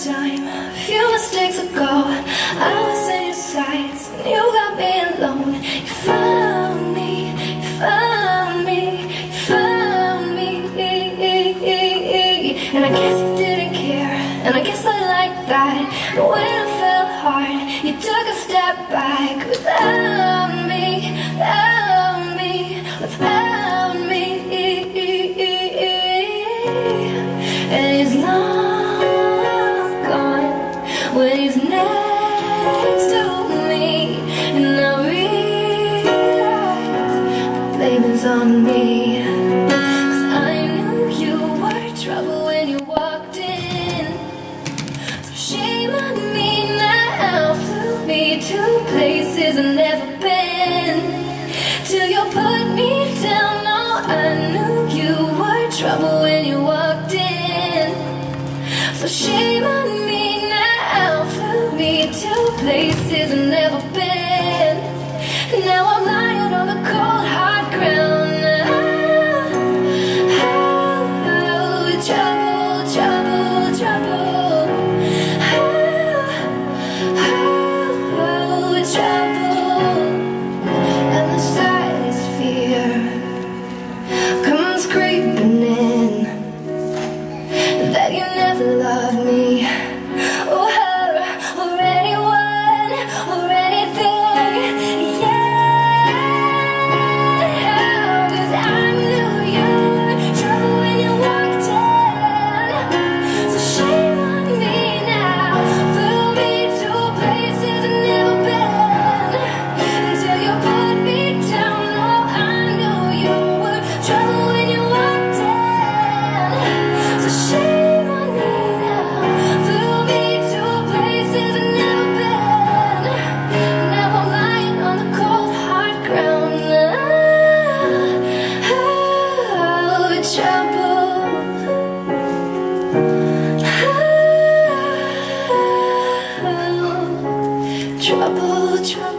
time. A few mistakes ago, I was in your sights, and you got me alone. You found me, you found me, you found me. And I guess you didn't care, and I guess I liked that. But when it felt hard, you took a step back. Without me, without me, without me. And he's long gone when he's next to me, and I realize the blame is on me. 'Cause I knew you were trouble when you walked in. So shame on me now, flew me to places I've never been. Till you put me down, oh, I knew you were trouble when you walked in. So shame on me now, flew me to places I've never been. Now I'm lying on the cold hard ground. Trouble, trouble, trouble. Trouble. And the saddest fear comes creeping in, that you never loved me, or her, or anyone, or anything. Yeah, 'cause I knew you were trouble when you walked in. So shame on me now, flew me to places I've never been. Until you put me down, oh, I knew you were trouble when you walked in. So shame on me now, flew me to places I've never been. Now I'm lying on the cold hard ground. Trouble. Trouble, trouble.